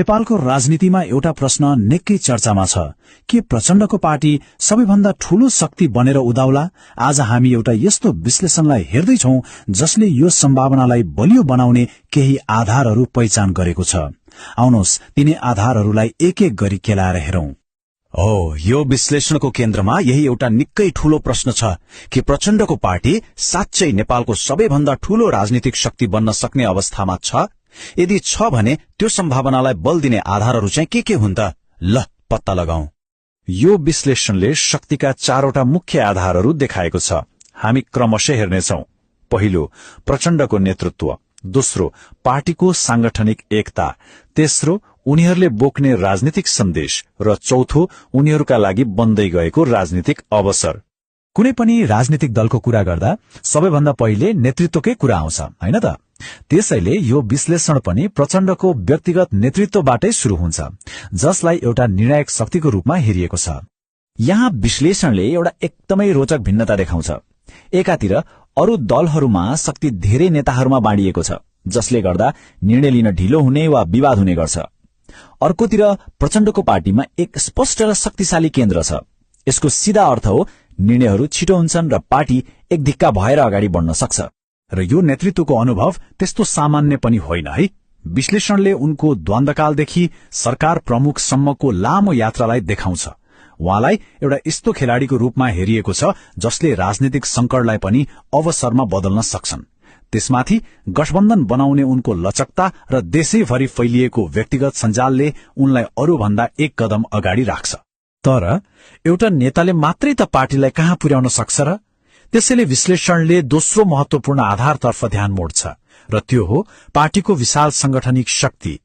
नेपालको राजनीतिमा एउटा प्रश्न निकै चर्चामा छ के प्रचण्डको पार्टी सबैभन्दा ठूलो शक्ति बनेर उदाउला। आज हामी एउटा यस्तो विश्लेषणलाई हेर्दैछौं जसले यो सम्भावनालाई बलियो बनाउने केही आधारहरू पहिचान गरेको छ। आउनुहोस् तिनी आधारहरूलाई एक एक गरी केलाएर हेरौं। यो विश्लेषणको केन्द्रमा यही एउटा निकै ठूलो प्रश्न छ कि प्रचण्डको पार्टी साँच्चै नेपालको सबैभन्दा ठूलो राजनीतिक शक्ति बन्न सक्ने अवस्थामा छ। यदि छ भने त्यो सम्भावनालाई बल दिने आधारहरू चाहिँ के हुन् त? ल पत्ता लगाऊ। यो विश्लेषणले शक्तिका चारवटा मुख्य आधारहरू देखाएको छ। हामी क्रमशः हेर्नेछौं। पहिलो, प्रचण्डको नेतृत्व। दोस्रो, पार्टीको सांगठनिक एकता। तेस्रो, उनीहरूले बोक्ने राजनीतिक सन्देश। र चौथो, उनीहरूका लागि बन्दै गएको राजनीतिक अवसर। कुनै पनि राजनीतिक दलको कुरा गर्दा सबैभन्दा पहिले नेतृत्वकै कुरा आउँछ, हैन त? त्यसैले यो विश्लेषण पनि प्रचण्डको व्यक्तिगत नेतृत्वबाटै शुरू हुन्छ, जसलाई एउटा निर्णायक शक्तिको रूपमा हेरिएको छ। यहाँ विश्लेषणले एउटा एकदमै रोचक भिन्नता देखाउँछ। एकातिर अरू दलहरूमा शक्ति धेरै नेताहरूमा बाँडिएको छ, जसले गर्दा निर्णय लिन ढिलो हुने वा विवाद हुने गर्छ। अर्कोतिर प्रचण्डको पार्टीमा एक स्पष्ट र शक्तिशाली केन्द्र छ। यसको सीधा अर्थ हो निर्णयहरू छिटो हुन्छन् र पार्टी एक धिक्का भएर अगाडि बढ्न सक्छ। र यो नेतृत्वको अनुभव त्यस्तो सामान्य पनि होइन है। विश्लेषणले उनको द्वन्द्वकालदेखि सरकार प्रमुखसम्मको लामो यात्रालाई देखाउँछ। उहाँलाई एउटा यस्तो खेलाड़ीको रूपमा हेरिएको छ जसले राजनीतिक संकटलाई पनि अवसरमा बदल्न सक्छन्। त्यसमाथि गठबन्धन बनाउने उनको लचकता र देशैभरि फैलिएको व्यक्तिगत सञ्जालले उनलाई अरूभन्दा एक कदम अगाडि राख्छ। तर एउटा नेताले मात्रै त पार्टीलाई कहाँ पुर्याउन सक्छ र? त्यसैले विश्लेषणले दोस्रो महत्वपूर्ण आधारतर्फ ध्यान मोड्छ र त्यो हो पार्टीको विशाल सांगठनिक शक्ति।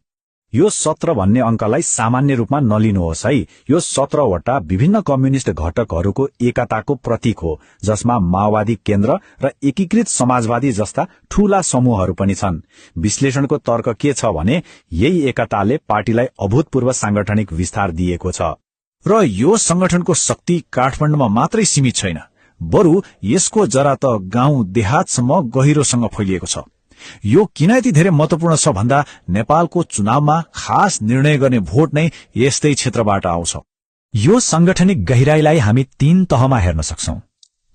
यो 17 भन्ने अंकलाई सामान्य रूपमा नलिनुहोस् है। यो 17वटा विभिन्न कम्युनिष्ट घटकहरूको एकताको प्रतीक हो, जसमा माओवादी केन्द्र र एकीकृत समाजवादी जस्ता ठूला समूहहरू पनि छन्। विश्लेषणको तर्क के छ भने यही एकताले पार्टीलाई अभूतपूर्व सांगठनिक विस्तार दिएको छ। र यो संगठनको शक्ति काठमाडौँमा मात्रै सीमित छैन, बरु यसको जरा त गाउँ देहातसम्म गहिरोसँग फैलिएको छ। यो किन यति धेरै महत्वपूर्ण छ भन्दा नेपालको चुनावमा खास निर्णय गर्ने भोट नै यस्तै क्षेत्रबाट आउँछ। यो सांगठनिक गहिराईलाई हामी 3 तहमा हेर्न सक्छौं।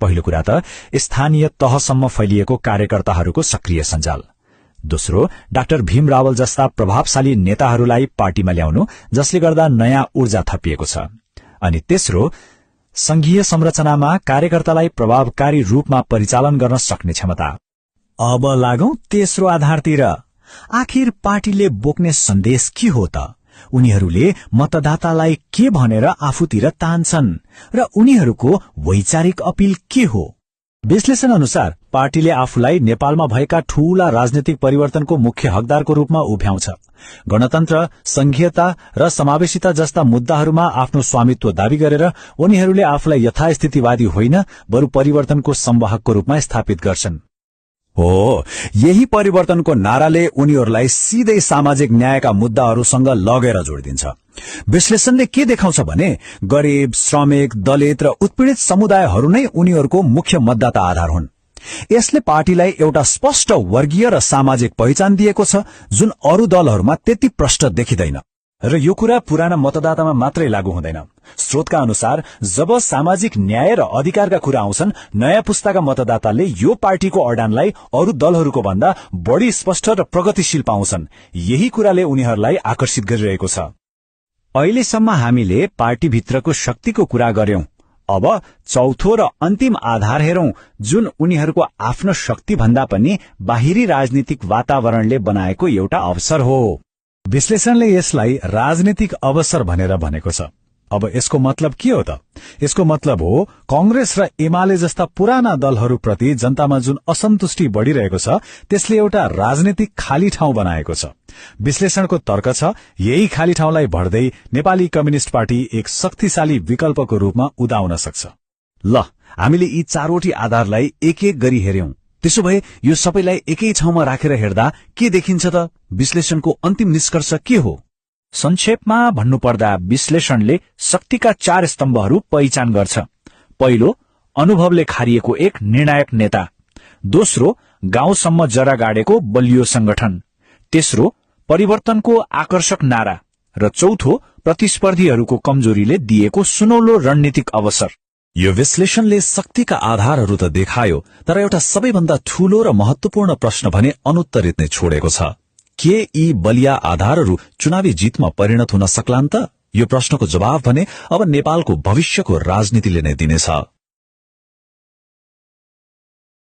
पहिलो कुरा त स्थानीय तहसम्म फैलिएको कार्यकर्ताहरूको सक्रिय सञ्जाल। दोस्रो, डाक्टर भीम रावल जस्ता प्रभावशाली नेताहरूलाई पार्टीमा ल्याउनु जसले गर्दा नयाँ ऊर्जा थपिएको छ। अनि तेस्रो, संघीय संरचनामा कार्यकर्तालाई प्रभावकारी रूपमा परिचालन गर्न सक्ने क्षमता। अब लागौं तेस्रो आधारतिर। आखिर पार्टीले बोक्ने सन्देश के हो त? उनीहरूले मतदातालाई के भनेर आफूतिर तान्छन् र उनीहरूको वैचारिक अपील के हो? विश्लेषण अनुसार पार्टीले आफूलाई नेपालमा भएका ठूला राजनीतिक परिवर्तनको मुख्य हकदारको रूपमा उभ्याउँछ। गणतन्त्र, संघीयता र समावेशिता जस्ता मुद्दाहरूमा आफ्नो स्वामित्व दावी गरेर उनीहरूले आफूलाई यथास्थितिवादी होइन बरु परिवर्तनको संवाहकको रूपमा स्थापित गर्छन्। यही परिवर्तनको नाराले उनीहरूलाई सिधै सामाजिक न्यायका मुद्दाहरूसँग लगेर जोडिदिन्छ। विश्लेषणले के देखाउँछ भने गरीब, श्रमिक, दलित र उत्पीड़ित समुदायहरू नै उनीहरूको मुख्य मतदाता आधार हुन्। यसले पार्टीलाई एउटा स्पष्ट वर्गीय र सामाजिक पहिचान दिएको छ जुन अरू दलहरूमा त्यति प्रष्ट देखिँदैन। र यो कुरा पुराना मतदातामा मात्रै लागू हुँदैन। स्रोतका अनुसार जब सामाजिक न्याय र अधिकारका कुरा आउँछन्, नयाँ पुस्ताका मतदाताले यो पार्टीको अडानलाई अरू दलहरूको भन्दा बढ़ी स्पष्ट र प्रगतिशील पाउँछन्। यही कुराले उनीहरूलाई आकर्षित गरिरहेको छ। अहिलेसम्म हामीले पार्टीभित्रको शक्तिको कुरा गर्यौं। अब चौथो र अन्तिम आधार हेरौं जुन उनीहरूको आफ्नो शक्ति भन्दा पनि बाहिरी राजनीतिक वातावरणले बनाएको एउटा अवसर हो। विश्लेषणले यसलाई राजनीतिक अवसर भनेर भनेको छ। अब यसको मतलब के हो त? यसको मतलब हो कांग्रेस र एमाले जस्ता पुराना दलहरूप्रति जनतामा जुन असन्तुष्टि बढ़िरहेको छ त्यसले एउटा राजनीतिक खाली ठाउँ बनाएको छ। विश्लेषणको तर्क छ यही खाली ठाउँलाई भर्दै नेपाली कम्युनिष्ट पार्टी एक शक्तिशाली विकल्पको रूपमा उदाउन सक्छ। ल हामीले यी चारवटी आधारलाई एक एक गरी हेर्यौं। त्यसो भए यो सबैलाई एकै ठाउँमा राखेर हेर्दा के देखिन्छ त? विश्लेषणको अन्तिम निष्कर्ष के हो? संक्षेपमा भन्नुपर्दा विश्लेषणले शक्तिका 4 स्तम्भहरू पहिचान गर्छ। पहिलो, अनुभवले खारिएको एक निर्णायक नेता। दोस्रो, गाउँसम्म जरा गाडेको बलियो संगठन। तेस्रो, परिवर्तनको आकर्षक नारा र चौथो, प्रतिस्पर्धीहरूको कमजोरीले दिएको सुनौलो रणनीतिक अवसर। यो विश्लेषणले शक्तिका आधारहरू त देखायो, तर एउटा सबैभन्दा ठूलो र महत्वपूर्ण प्रश्न भने अनुत्तरित नै छोडेको छ। के यी बलिया आधारहरू चुनावी जितमा परिणत हुन सक्लान् त? यो प्रश्नको जवाब भने अब नेपालको भविष्यको राजनीतिले नै दिनेछ।